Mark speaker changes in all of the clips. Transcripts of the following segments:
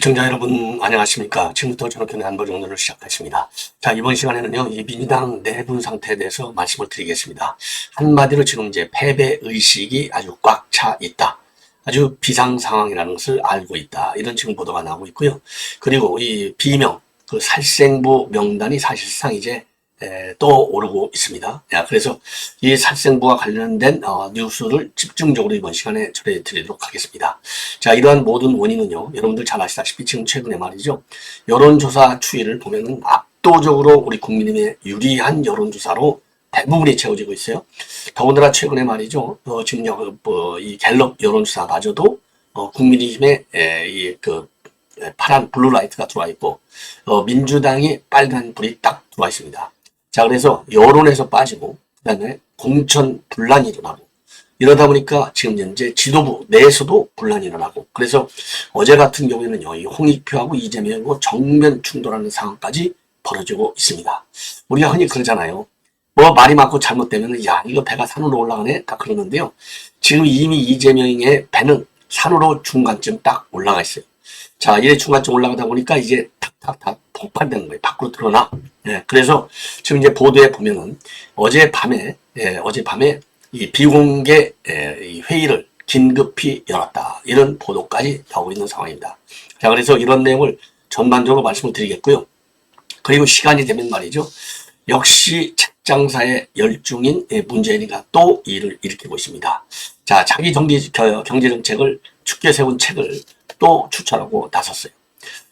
Speaker 1: 시청자 여러분 안녕하십니까. 지금부터 저녁견의 안보정론을 시작하겠습니다. 자, 이번 시간에는요, 이 민주당 내분 상태에 대해서 말씀을 드리겠습니다. 한마디로 지금 이제 패배 의식이 아주 꽉 차 있다. 아주 비상 상황이라는 것을 알고 있다. 이런 지금 보도가 나오고 있고요. 그리고 이 비명, 그 살생부 명단이 사실상 이제 또 오르고 있습니다. 그래서 이 살생부와 관련된 뉴스를 집중적으로 이번 시간에 전해드리도록 하겠습니다. 자, 이러한 모든 원인은요, 여러분들 잘 아시다시피 지금 최근에 말이죠, 여론조사 추이를 보면은 압도적으로 우리 국민의힘에 유리한 여론조사로 대부분이 채워지고 있어요. 더군다나 최근에 말이죠, 지금 이 갤럽 여론조사마저도 국민의힘에 파란 블루라이트가 들어와 있고, 민주당이 빨간 불이 딱 들어와 있습니다. 자, 그래서 여론에서 빠지고, 그 다음에 공천 분란이 일어나고, 이러다 보니까 지금 현재 지도부 내에서도 분란이 일어나고, 그래서 어제 같은 경우에는요, 이 홍익표하고 이재명하고 정면 충돌하는 상황까지 벌어지고 있습니다. 우리가 흔히 그러잖아요. 뭐 말이 많고 잘못되면, 야, 이거 배가 산으로 올라가네? 딱 그러는데요. 지금 이미 이재명의 배는 산으로 중간쯤 딱 올라가 있어요. 자, 이래 중간쯤 올라가다 보니까 이제 탁탁탁 폭발되는 거예요. 밖으로 드러나. 그래서 지금 이제 보도에 보면은 어젯밤에 이 비공개 이 회의를 긴급히 열었다. 이런 보도까지 나오고 있는 상황입니다. 자, 그래서 이런 내용을 전반적으로 말씀을 드리겠고요. 그리고 시간이 되면 말이죠, 역시 책장사의 열중인 문재인이가 또 일을 일으키고 있습니다. 자, 자기 경제정책을 축게 세운 책을 또 추천하고 나섰어요.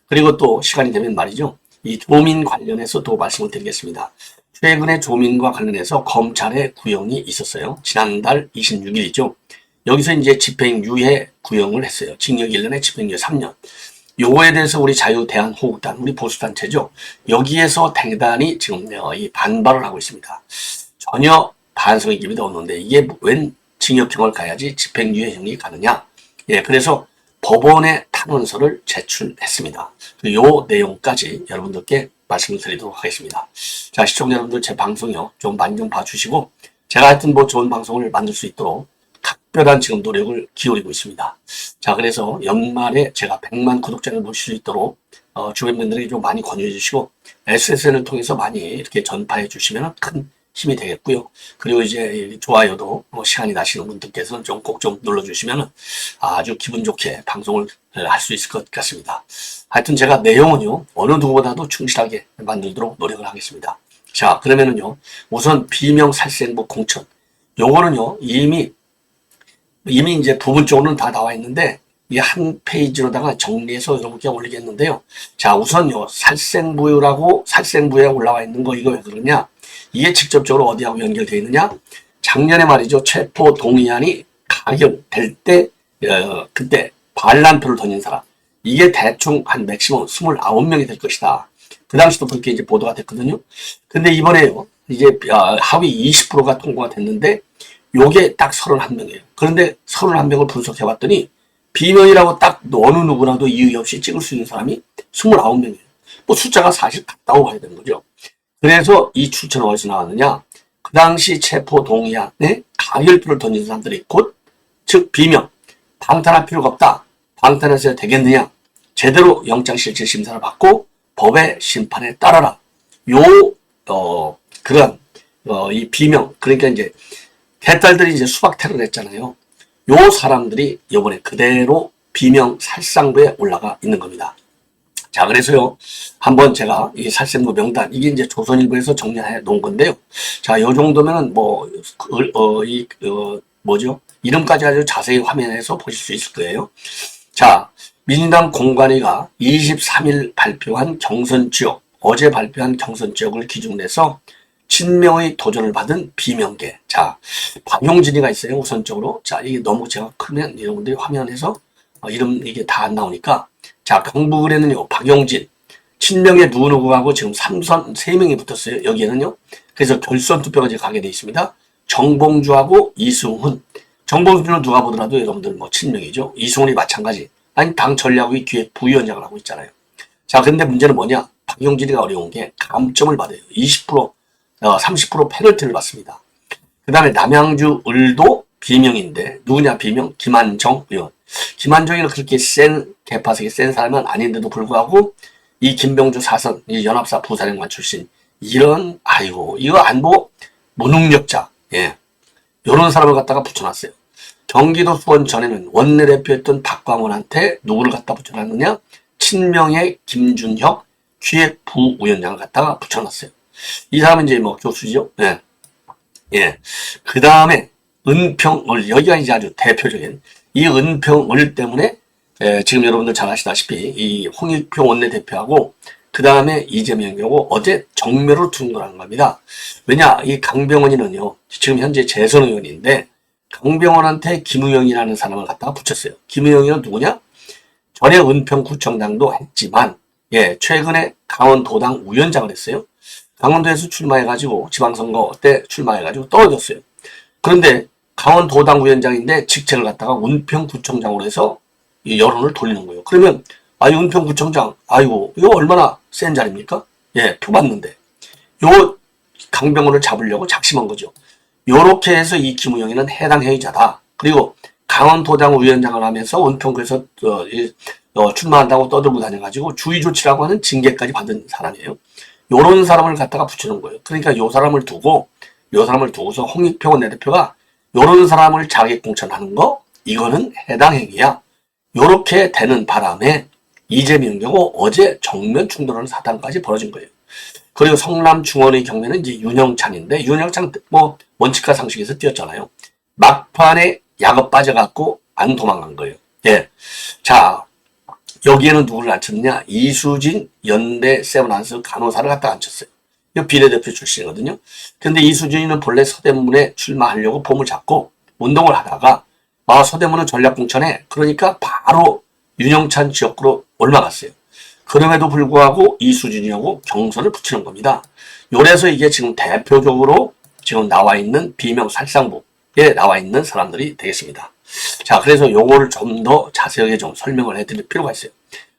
Speaker 1: 그리고 또 시간이 되면 말이죠, 이 조민 관련해서 또 말씀을 드리겠습니다. 최근에 조민과 관련해서 검찰의 구형이 있었어요. 지난달 26일이죠. 여기서 이제 집행유예 구형을 했어요. 징역 1년에 집행유예 3년. 요거에 대해서 우리 자유대한호국단, 우리 보수단체죠, 여기에서 대단히 지금 이 반발을 하고 있습니다. 전혀 반성의 기미도 없는데 이게 웬 징역형을 가야지 집행유예형이 가느냐. 그래서 법원에 탄원서를 제출했습니다. 요 내용까지 여러분들께 말씀을 드리도록 하겠습니다. 자, 시청자 여러분들, 제 방송이요, 좀 많이 좀 봐주시고, 제가 하여튼 뭐 좋은 방송을 만들 수 있도록 각별한 지금 노력을 기울이고 있습니다. 자, 그래서 연말에 제가 100만 구독자를 모실 수 있도록 주변 분들에게 좀 많이 권유해 주시고, SSN을 통해서 많이 이렇게 전파해 주시면 큰 힘이 되겠고요. 그리고 이제 좋아요도 시간이 나시는 분들께서는 좀 꼭 좀 눌러주시면 아주 기분 좋게 방송을 할 수 있을 것 같습니다. 하여튼 제가 내용은요, 어느 누구보다도 충실하게 만들도록 노력을 하겠습니다. 자, 그러면은요, 우선 비명 살생부 공천. 요거는요, 이미 이제 부분적으로는 다 나와 있는데, 이 한 페이지로다가 정리해서 여러분께 올리겠는데요. 자, 우선요, 살생부에 올라와 있는 거 이거 왜 그러냐? 이게 직접적으로 어디하고 연결되어 있느냐? 작년에 말이죠, 체포 동의안이 가결될 때, 그때 반란표를 던진 사람, 이게 대충 한 맥시멈 29명이 될 것이다. 그 당시도 그렇게 이제 보도가 됐거든요. 근데 이번에요, 이제 하위 20%가 통과가 됐는데, 요게 딱 31명이에요. 그런데 31명을 분석해 봤더니, 비명이라고 딱 어느 누구라도 이의 없이 찍을 수 있는 사람이 29명이에요. 뭐 숫자가 사실 같다고 봐야 되는 거죠. 그래서 이 추천은 어디서 나왔느냐? 그 당시 체포 동의안에 가결표를 던진 사람들이 곧, 즉 비명, 방탄할 필요가 없다. 방탄해서 되겠느냐? 제대로 영장실질 심사를 받고 법의 심판에 따라라. 이 비명, 그러니까 이제 개딸들이 이제 수박 테러를 했잖아요. 요 사람들이 이번에 그대로 비명 살상부에 올라가 있는 겁니다. 자, 그래서요, 한번 제가 이 살생부 명단, 이게 이제 조선일보에서 정리해 놓은 건데요. 자, 요 정도면은 이름까지 아주 자세히 화면에서 보실 수 있을 거예요. 자, 민주당 공관위가 23일 발표한 경선 지역, 어제 발표한 경선 지역을 기준으로 해서 친명의 도전을 받은 비명계. 자, 박용진이가 있어요, 우선적으로. 자, 이게 너무 제가 크면 여러분들이 화면에서 이름 이게 다 안 나오니까. 자, 경북을에는요, 박용진, 친명의 누구누구하고 지금 3명이 붙었어요, 여기에는요. 그래서 결선 투표가 이제 가게 돼 있습니다. 정봉주하고 이승훈. 정봉주는 누가 보더라도 여러분들 뭐 친명이죠. 이승훈이 마찬가지. 아니, 당 전략위 기획 부위원장을 하고 있잖아요. 자, 근데 문제는 뭐냐? 박용진이가 어려운 게 감점을 받아요. 20%, 30% 페널티를 받습니다. 그 다음에 남양주 을도 비명인데 누구냐 비명? 김한정 의원. 김한정이는 그렇게 센 개파색이 센 사람은 아닌데도 불구하고 이 김병주 사선, 이 연합사 부사령관 출신 이런 아이고 이거 안보 무능력자 예 이런 사람을 갖다가 붙여놨어요. 경기도 수원 전에는 원내대표였던 박광원한테 누구를 갖다 붙여놨느냐? 친명의 김준혁 기획부위원장을 갖다가 붙여놨어요. 이 사람은 이제 뭐 교수죠. 예. 예. 그 다음에 은평을, 여기가 이제 아주 대표적인 이 은평을 때문에 지금 여러분들 잘 아시다시피 이 홍익표 원내대표하고 그 다음에 이재명하고 어제 정면으로 충돌한 겁니다. 왜냐? 이 강병원이는요, 지금 현재 재선 의원인데 강병원한테 김우영이라는 사람을 갖다가 붙였어요. 김우영이는 누구냐? 전에 은평구청장도 했지만, 예, 최근에 강원도당 위원장을 했어요. 강원도에서 출마해가지고, 지방선거 때 출마해가지고 떨어졌어요. 그런데 강원도당 위원장인데 직책을 갖다가 은평구청장으로 해서 이 여론을 돌리는 거예요. 그러면, 이 은평구청장, 아이고, 이거 얼마나 센 자리입니까? 예, 표 받는데. 요 강병원을 잡으려고 작심한 거죠. 요렇게 해서 이 김우영이는 해당 행위자다. 그리고 강원도당 위원장을 하면서 은평구에서 출마한다고 떠들고 다녀가지고 주의 조치라고 하는 징계까지 받은 사람이에요. 요런 사람을 갖다가 붙이는 거예요. 그러니까 요 사람을 두고서 홍익표 원내대표가 요런 사람을 자객 공천하는 거 이거는 해당 행위야. 요렇게 되는 바람에 이재명 경우 어제 정면 충돌하는 사단까지 벌어진 거예요. 그리고 성남 중원의 경우에는 이제 윤영찬인데 윤영찬 뭐 원칙과 상식에서 뛰었잖아요. 막판에 야급 빠져갖고 안 도망간 거예요. 예. 자, 여기에는 누구를 앉혔느냐? 이수진 연대 세브란스 간호사를 갖다 앉혔어요. 이 비례대표 출신이거든요. 근데 이수진이는 본래 서대문에 출마하려고 폼을 잡고 운동을 하다가 서대문은 전략공천에 그러니까 바로 윤영찬 지역구로 올라갔어요. 그럼에도 불구하고 이수진이하고 경선을 붙이는 겁니다. 요래서 이게 지금 대표적으로 지금 나와 있는 비명살상부에 나와 있는 사람들이 되겠습니다. 자, 그래서 요거를 좀 더 자세하게 좀 설명을 해드릴 필요가 있어요.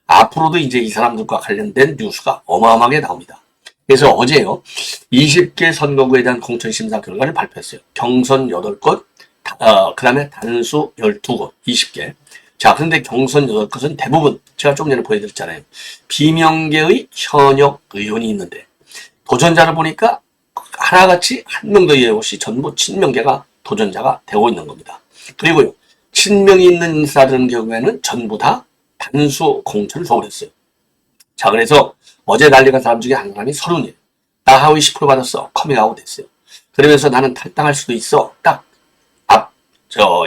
Speaker 1: 앞으로도 이제 이 사람들과 관련된 뉴스가 어마어마하게 나옵니다. 그래서 어제요, 20개 선거구에 대한 공천심사 결과를 발표했어요. 경선 8곳, 그 다음에 단수 12곳, 20개. 자, 그런데 경선 8곳은 대부분 제가 좀 전에 보여드렸잖아요. 비명계의 현역 의원이 있는데 도전자를 보니까 하나같이 한 명도 예외 없이 전부 친명계가 도전자가 되고 있는 겁니다. 그리고요, 친명이 있는 인사들은 경우에는 전부 다 단수 공천을 서울했어요. 자, 그래서 어제 난리가 사람 중에 한 사람이 서른이에요. 나 하위 10% 받았어. 커밍아웃 됐어요. 그러면서 나는 탈당할 수도 있어. 딱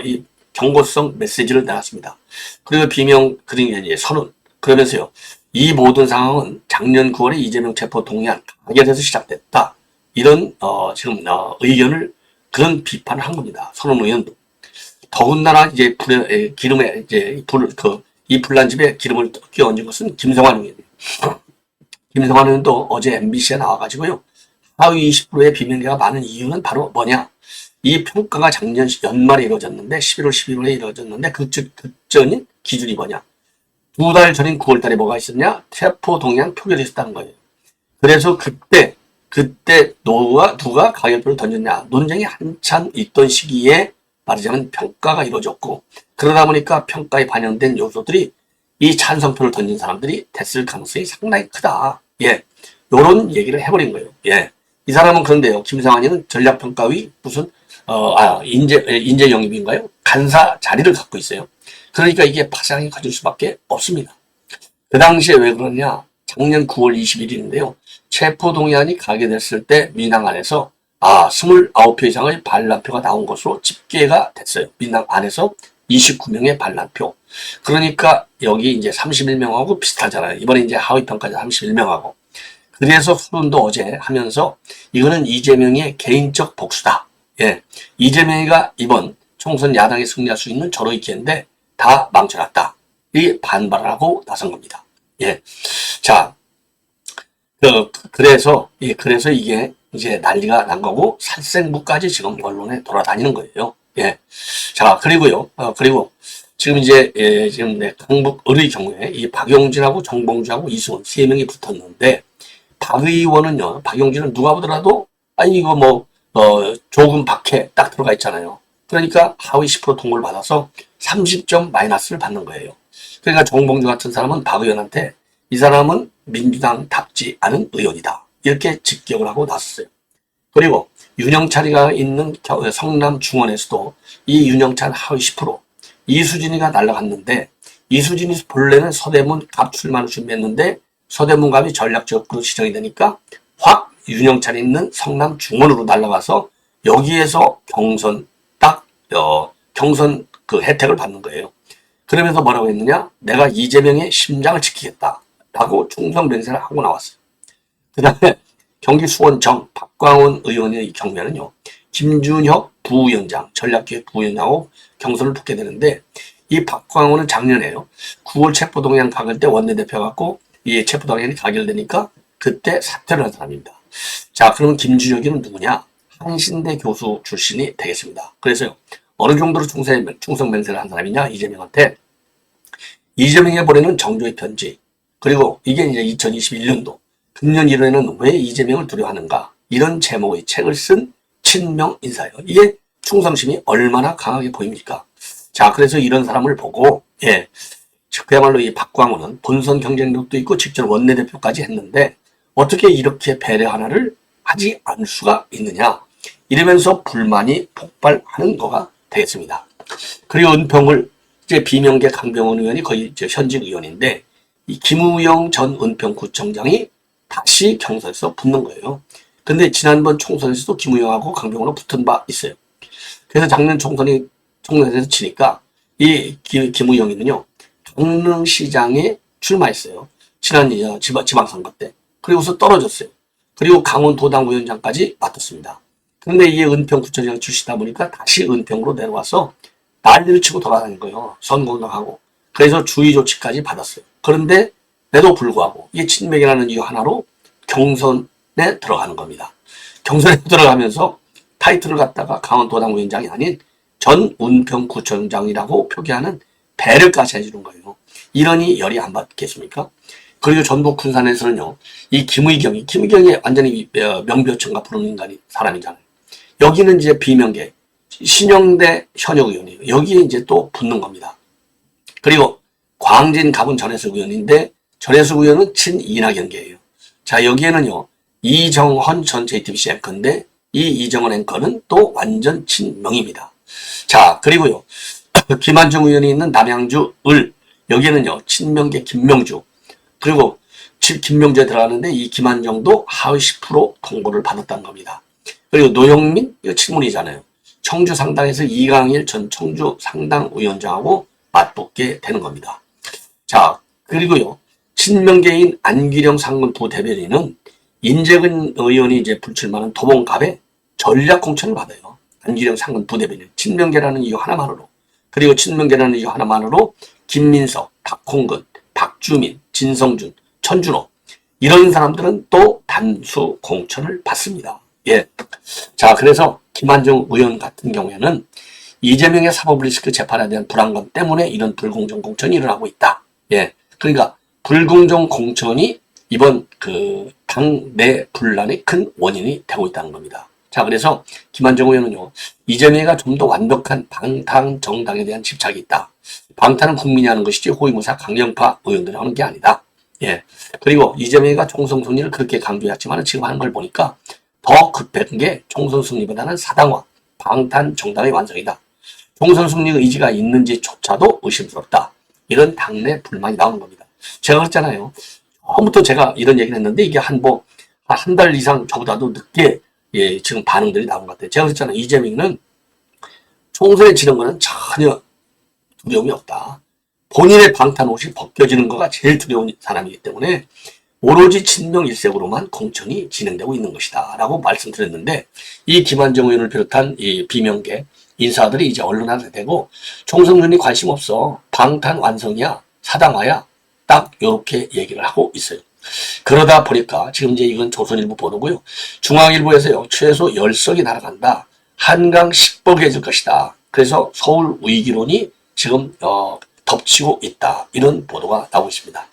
Speaker 1: 이 경고성 메시지를 내놨습니다. 그리고 비명 그린 게 선언. 그러면서요, 이 모든 상황은 작년 9월에 이재명 체포 동의안 가결에서 시작됐다. 이런 지금 의견을 그런 비판을 한 겁니다. 선언 의원도. 더군다나 이제 기름에 이제 이 불난 집에 기름을 끼워 얹은 것은 김성환 의원이에요. 김성환 의원도 어제 MBC에 나와가지고요, 하위 20%의 비명계가 많은 이유는 바로 뭐냐? 이 평가가 작년 연말에 이루어졌는데 11월, 12월에 이루어졌는데 그전인 기준이 뭐냐? 2달 전인 9월 달에 뭐가 있었냐? 체포 동의안 표결이 있었다는 거예요. 그래서 그때 누가 가결표를 던졌냐? 논쟁이 한참 있던 시기에 말하자면 평가가 이루어졌고, 그러다 보니까 평가에 반영된 요소들이 이 찬성표를 던진 사람들이 됐을 가능성이 상당히 크다. 예. 요런 얘기를 해버린 거예요. 예. 이 사람은 그런데요, 김상환이는 전략평가위 무슨 인재 영입인가요? 간사 자리를 갖고 있어요. 그러니까 이게 파장이 커질 수밖에 없습니다. 그 당시에 왜 그러냐? 작년 9월 21일인데요. 체포동의안이 가결됐을 때 민당 안에서 29표 이상의 반란표가 나온 것으로 집계가 됐어요. 민당 안에서 29명의 반란표. 그러니까 여기 이제 31명하고 비슷하잖아요. 이번에 이제 하위평가자 31명하고. 그래서 후른도 어제 하면서 이거는 이재명의 개인적 복수다. 예. 이재명이가 이번 총선 야당에 승리할 수 있는 저로이 기회인데 다 망쳐놨다. 이 반발을 하고 나선 겁니다. 예. 자, 그래서 이게 이제 난리가 난 거고 살생부까지 지금 언론에 돌아다니는 거예요. 예. 자, 그리고요. 그리고 지금 이제 지금 강북 을의 경우에 이 박용진하고 정봉주하고 이승원 3명이 붙었는데 박 의원은요, 박용진은 누가 보더라도, 아니, 이거 조금 박해 딱 들어가 있잖아요. 그러니까 하위 10% 통보를 받아서 30점 마이너스를 받는 거예요. 그러니까 정봉주 같은 사람은 박 의원한테 이 사람은 민주당답지 않은 의원이다. 이렇게 직격을 하고 나섰어요. 그리고 윤영찬이가 있는 성남 중원에서도 이 윤영찬 하위 10%, 이수진이가 날아갔는데 이수진이 본래는 서대문 갑 출마를 준비했는데 서대문 갑이 전략적으로 지정이 되니까 확 윤영찬이 있는 성남 중원으로 날아가서 여기에서 경선 경선 그 혜택을 받는 거예요. 그러면서 뭐라고 했느냐? 내가 이재명의 심장을 지키겠다라고 충성 맹세를 하고 나왔어요. 그 다음에 경기 수원청 박광원 의원의 경우에는요, 김준혁 부위원장, 전략기획 부위원장하고 경선을 붙게 되는데, 이 박광원은 작년에요, 9월 체포동의안 박을 때 원내대표 갖고 이 체포동의안이 가결되니까 그때 사퇴를 한 사람입니다. 자, 그러면 김준혁이는 누구냐? 한신대 교수 출신이 되겠습니다. 그래서요, 어느 정도로 충성 맹세를 한 사람이냐? 이재명한테. 이재명의 보내는 정조의 편지, 그리고 이게 이제 2021년도 금년 1월에는 왜 이재명을 두려워하는가, 이런 제목의 책을 쓴 친명 인사예요. 이게 충성심이 얼마나 강하게 보입니까? 자, 그래서 이런 사람을 보고, 그야말로 이 박광호는 본선 경쟁력도 있고 직접 원내대표까지 했는데 어떻게 이렇게 배려 하나를 하지 않을 수가 있느냐, 이러면서 불만이 폭발하는 거가 되겠습니다. 그리고 은평을 이제 비명계 강병원 의원이 거의 현직 의원인데, 이 김우영 전 은평구청장이 다시 경선에서 붙는 거예요. 근데 지난번 총선에서도 김우영하고 강병원은 붙은 바 있어요. 그래서 작년 총선에서 치니까 이 김우영이는요, 강릉시장에 출마했어요. 지난 지방선거 때. 그리고서 떨어졌어요. 그리고 강원도당 위원장까지 맡았습니다. 그런데 이게 은평구청장 출시다 보니까 다시 은평으로 내려와서 난리를 치고 돌아다닌 거예요. 선거운동하고. 그래서 주의 조치까지 받았어요. 그런데 에도 불구하고 이게 친명이라는 이유 하나로 경선에 들어가는 겁니다. 경선에 들어가면서 타이틀을 갖다가 강원도당 위원장이 아닌 전 은평구청장이라고 표기하는 배려까지 해주는 거예요. 이러니 열이 안 받겠습니까? 그리고 전북 군산에서는요, 이 김의경이 완전히 명비어천가 부르는 사람이잖아요. 여기는 이제 비명계 신영대 현역 의원이에요. 여기에 이제 또 붙는 겁니다. 그리고 광진 갑은 전해석 의원인데 전해석 의원은 친이낙연계예요. 자, 여기에는요, 이정헌 전 JTBC 앵커인데 이 이정헌 앵커는 또 완전 친명입니다. 자, 그리고요, 김한중 의원이 있는 남양주 여기에는요, 친명계 김명주, 그리고 김명주에 들어가는데 이 김한정도 하위 10% 통보를 받았다는 겁니다. 그리고 노영민, 이거 친문이잖아요. 청주 상당에서 이강일 전 청주 상당 위원장하고 맞붙게 되는 겁니다. 자, 그리고요, 친명계인 안기령 상근 부대변인은 인재근 의원이 이제 불출마하는 도봉갑에 전략 공천을 받아요. 안기령 상근 부대변인. 친명계라는 이유 하나만으로. 그리고 친명계라는 이유 하나만으로 김민석, 박홍근, 박주민, 진성준, 천준호, 이런 사람들은 또 단수 공천을 받습니다. 예. 자, 그래서 김한중 의원 같은 경우에는 이재명의 사법리스크 재판에 대한 불안감 때문에 이런 불공정 공천이 일어나고 있다. 예. 그러니까 불공정 공천이 이번 그 당 내 분란의 큰 원인이 되고 있다는 겁니다. 자, 그래서 김한중 의원은요, 이재명이가 좀 더 완벽한 방탄 정당에 대한 집착이 있다. 방탄은 국민이 하는 것이지 호위무사 강경파 의원들이 하는 게 아니다. 예. 그리고 이재명이가 총선 승리를 그렇게 강조했지만 지금 하는 걸 보니까 더 급한 게 총선 승리보다는 사당화, 방탄 정당의 완성이다. 총선 승리 의지가 있는지조차도 의심스럽다. 이런 당내 불만이 나오는 겁니다. 제가 그랬잖아요. 처음부터 제가 이런 얘기를 했는데 이게 한 달 이상 저보다도 늦게 지금 반응들이 나온 것 같아요. 제가 그랬잖아요. 이재명은 총선에 지는 거는 전혀 두려움이 없다. 본인의 방탄 옷이 벗겨지는 거가 제일 두려운 사람이기 때문에 오로지 친명 일색으로만 공천이 진행되고 있는 것이다 라고 말씀드렸는데, 이 김한정 의원을 비롯한 이 비명계 인사들이 이제 언론화가 되고 총선 윤리 관심 없어, 방탄 완성이야, 사당화야, 딱 이렇게 얘기를 하고 있어요. 그러다 보니까 지금 이제 이건 조선일보 보도고요, 중앙일보에서요, 최소 10석이 날아간다, 한강 10벅해질 것이다, 그래서 서울 위기론이 지금 덮치고 있다, 이런 보도가 나오고 있습니다.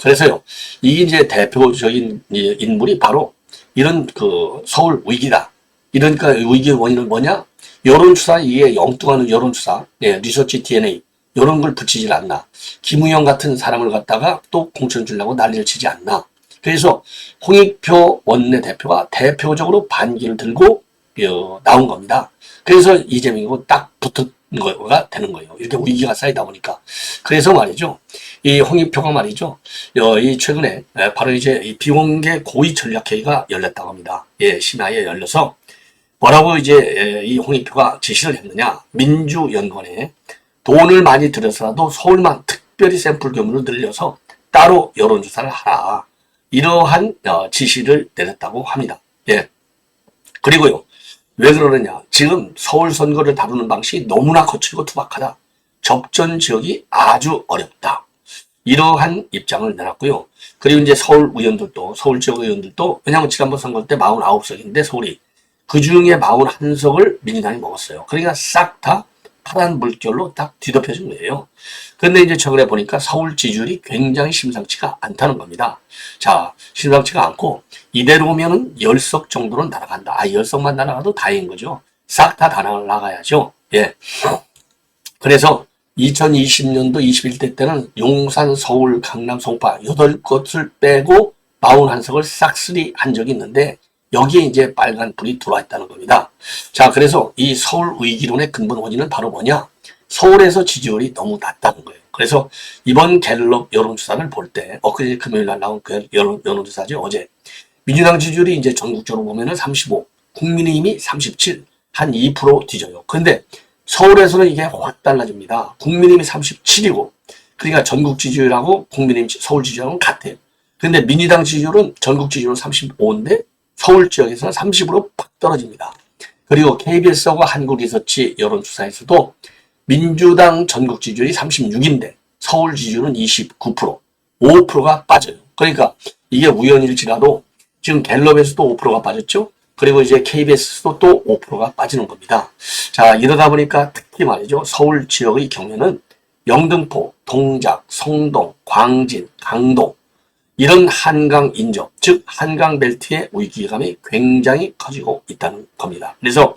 Speaker 1: 그래서요, 이게 이제 대표적인 인물이 바로 이런 그 서울 위기다. 이러니까 위기의 원인은 뭐냐? 여론조사, 이게 엉뚱한 여론조사, 리서치 DNA, 이런 걸 붙이질 않나. 김우영 같은 사람을 갖다가 또 공천 주려고 난리를 치지 않나. 그래서 홍익표 원내대표가 대표적으로 반기를 들고 나온 겁니다. 그래서 이재명이고 딱 붙은 거가 되는 거예요. 이렇게 위기가 쌓이다 보니까. 그래서 말이죠. 이 홍익표가 말이죠. 이 최근에 바로 이제 이 비공개 고위 전략회의가 열렸다고 합니다. 심야에 열려서 뭐라고 이제 이 홍익표가 지시를 했느냐. 민주연구원에 돈을 많이 들여서라도 서울만 특별히 샘플 규모를 늘려서 따로 여론조사를 하라. 이러한 지시를 내렸다고 합니다. 그리고요. 왜 그러느냐. 지금 서울 선거를 다루는 방식이 너무나 거칠고 투박하다. 접전 지역이 아주 어렵다. 이러한 입장을 내놨고요. 그리고 이제 서울 의원들도, 서울 지역 의원들도, 왜냐하면 지난번 선거 때 49석인데 서울이 그 중에 41석을 민주당이 먹었어요. 그러니까 싹 다 파란 물결로 딱 뒤덮여진 거예요. 그런데 이제 최근에 보니까 서울 지지율이 굉장히 심상치가 않다는 겁니다. 자, 심상치가 않고 이대로 오면은 10석 정도는 날아간다. 10석만 날아가도 다행인 거죠. 싹 다 날아가야죠. 그래서 2020년도 21대 때는 용산, 서울, 강남, 송파 8곳을 빼고 41석을 싹쓸이 한 적이 있는데 여기에 이제 빨간 불이 들어와 있다는 겁니다. 자, 그래서 이 서울 위기론의 근본 원인은 바로 뭐냐? 서울에서 지지율이 너무 낮다는 거예요. 그래서 이번 갤럽 여론조사를 볼 때, 엊그제 금요일 날 나온 그 여론조사죠. 어제. 민주당 지지율이 이제 전국적으로 보면은 35, 국민의힘이 37, 한 2% 뒤져요. 그런데 서울에서는 이게 확 달라집니다. 국민의힘이 37이고, 그러니까 전국 지지율하고 국민의힘, 서울 지지율하고는 같아요. 그런데 민주당 지지율은 전국 지지율은 35인데, 서울 지역에서는 30으로 팍 떨어집니다. 그리고 KBS하고 한국리서치 여론조사에서도 민주당 전국 지지율이 36인데 서울 지지율은 29%, 5%가 빠져요. 그러니까 이게 우연일지라도 지금 갤럽에서도 5%가 빠졌죠. 그리고 이제 KBS도 또 5%가 빠지는 겁니다. 자, 이러다 보니까 특히 말이죠. 서울 지역의 경우에는 영등포, 동작, 성동, 광진, 강동 이런 한강 인접, 즉 한강 벨트의 위기감이 굉장히 커지고 있다는 겁니다. 그래서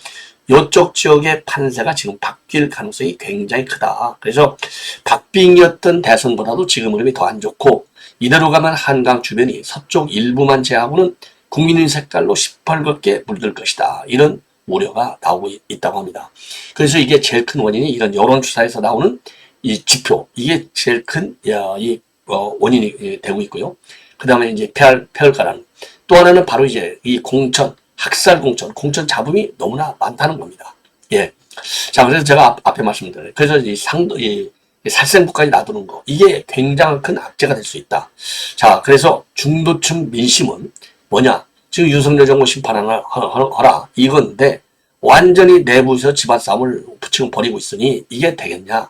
Speaker 1: 이쪽 지역의 판세가 지금 바뀔 가능성이 굉장히 크다. 그래서 박빙이었던 대선보다도 지금 흐름이 더 안 좋고 이대로 가면 한강 주변이 서쪽 일부만 제하고는 국민의 색깔로 시뻘겋게 물들 것이다. 이런 우려가 나오고 있다고 합니다. 그래서 이게 제일 큰 원인이 이런 여론조사에서 나오는 이 지표, 이게 제일 큰 원인이 되고 있고요. 그 다음에 이제 폐혈가라는 또 하나는 바로 이제 이 공천, 학살 공천 잡음이 너무나 많다는 겁니다. 자, 그래서 제가 앞에 말씀드려요. 그래서 이 살생부까지 놔두는 거, 이게 굉장히 큰 악재가 될 수 있다. 자, 그래서 중도층 민심은 뭐냐? 지금 윤석열 정부 심판하라 이건데 완전히 내부에서 집안 싸움을 지금 벌이고 있으니 이게 되겠냐?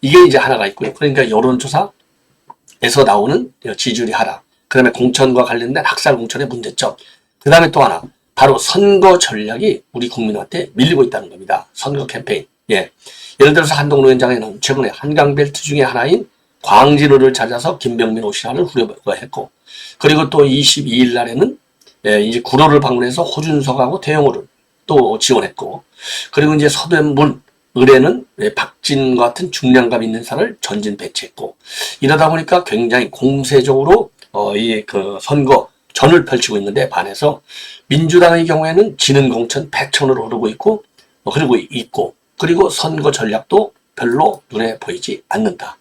Speaker 1: 이게 이제 하나가 있고요. 그러니까 여론조사에서 나오는 지지율이 하락, 그 다음에 공천과 관련된 학살 공천의 문제점, 그 다음에 또 하나 바로 선거 전략이 우리 국민한테 밀리고 있다는 겁니다. 선거 캠페인. 예를 들어서 한동훈 위원장에는 최근에 한강벨트 중에 하나인 광진호를 찾아서 김병민 오신환을 후려했고, 그리고 또 22일 날에는 이제 구로를 방문해서 호준석하고 태영호를 또 지원했고, 그리고 이제 서대문 을에는 박진과 같은 중량감 있는 사람을 전진 배치했고, 이러다 보니까 굉장히 공세적으로 그 선거 전을 펼치고 있는데 반해서 민주당의 경우에는 지는 공천 패천으로 흐르고 있고, 그리고 선거 전략도 별로 눈에 보이지 않는다.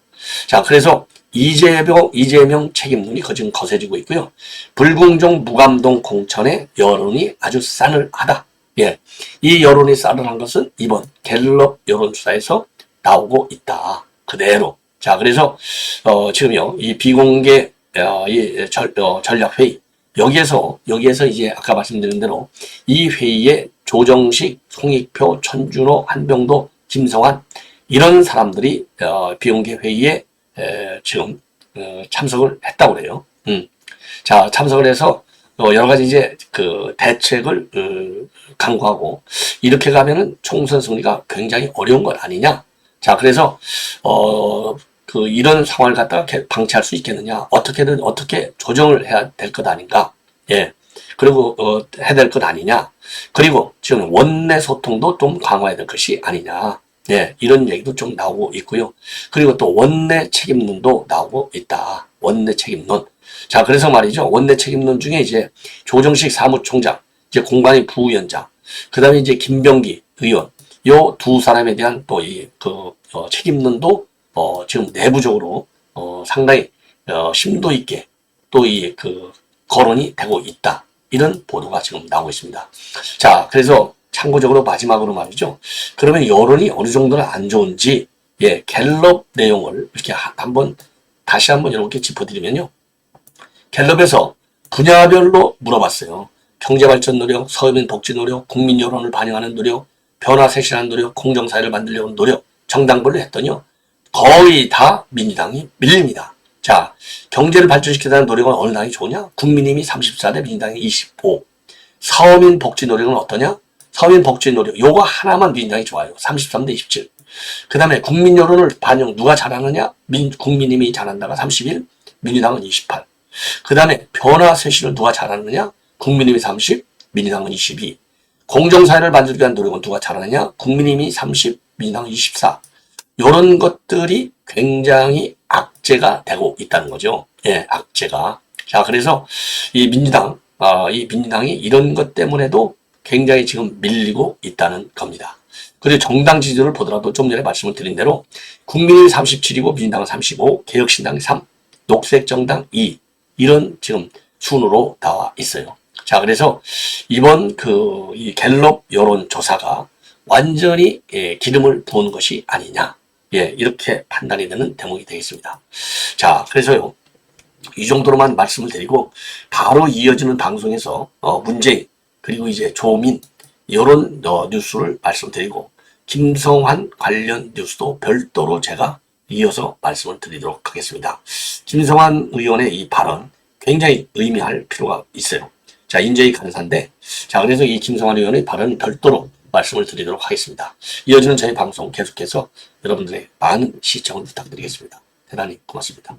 Speaker 1: 자, 그래서 이재명 책임론이 지금 거세지고 있고요. 불공정 무감동 공천의 여론이 아주 싸늘하다. 이 여론이 싸늘한 것은 이번 갤럽 여론조사에서 나오고 있다. 그대로. 자, 그래서 지금요 이 비공개 전략회의 여기에서 이제 아까 말씀드린 대로 이 회의에 조정식, 송익표, 천준호, 한병도, 김성환 이런 사람들이 비공개 회의에 지금 참석을 했다고 그래요. 자, 참석을 해서 여러 가지 이제 그 대책을 강구하고 이렇게 가면은 총선 승리가 굉장히 어려운 것 아니냐. 자, 그래서 이런 상황을 갖다가 방치할 수 있겠느냐. 어떻게 조정을 해야 될 것 아닌가. 예. 그리고, 해야 될 것 아니냐. 그리고 지금 원내 소통도 좀 강화해야 될 것이 아니냐. 예. 이런 얘기도 좀 나오고 있고요. 그리고 또 원내 책임론도 나오고 있다. 원내 책임론. 자, 그래서 말이죠. 원내 책임론 중에 이제 조정식 사무총장, 이제 공관위 부위원장, 그 다음에 이제 김병기 의원, 요 두 사람에 대한 또 책임론도, 지금 내부적으로, 상당히, 심도 있게 또 거론이 되고 있다. 이런 보도가 지금 나오고 있습니다. 자, 그래서 참고적으로 마지막으로 말이죠. 그러면 여론이 어느 정도나 안 좋은지, 예, 갤럽 내용을 이렇게 다시 한번 여러분께 짚어드리면요. 갤럽에서 분야별로 물어봤어요. 경제발전 노력, 서민 복지 노력, 국민 여론을 반영하는 노력, 변화 쇄신하는 노력, 공정사회를 만들려는 노력, 정당별로 했더니요. 거의 다 민주당이 밀립니다. 자, 경제를 발전시키자는 노력은 어느 당이 좋으냐? 국민의힘이 34대 민주당이 25. 서민 복지 노력은 어떠냐? 서민 복지 노력, 요거 하나만 민주당이 좋아요. 33대 27. 그 다음에 국민 여론을 반영, 누가 잘하느냐? 국민의힘이 잘한다가 31, 민주당은 28. 그 다음에 변화 쇄신을 누가 잘하느냐? 국민의힘이 30, 민주당은 22. 공정사회를 만들기 위한 노력은 누가 잘하느냐? 국민의힘이 30, 민주당은 24. 이런 것들이 굉장히 악재가 되고 있다는 거죠. 예, 악재가. 자, 그래서 이 민주당이 이런 것 때문에도 굉장히 지금 밀리고 있다는 겁니다. 그리고 정당 지지율을 보더라도 좀 전에 말씀을 드린 대로 국민의힘이 37이고 민주당은 35, 개혁신당이 3, 녹색정당 2, 이런 지금 순으로 나와 있어요. 자, 그래서 이번 이 갤럽 여론조사가 완전히 기름을 부은 것이 아니냐. 예, 이렇게 판단이 되는 대목이 되겠습니다. 자, 그래서요. 이 정도로만 말씀을 드리고 바로 이어지는 방송에서 문재인 그리고 이제 조민 이런 뉴스를 말씀드리고 김성환 관련 뉴스도 별도로 제가 이어서 말씀을 드리도록 하겠습니다. 김성환 의원의 이 발언 굉장히 의미할 필요가 있어요. 자, 인재의 간사인데, 자, 그래서 이 김성환 의원의 발언 별도로 말씀을 드리도록 하겠습니다. 이어지는 저희 방송 계속해서 여러분들의 많은 시청을 부탁드리겠습니다. 대단히 고맙습니다.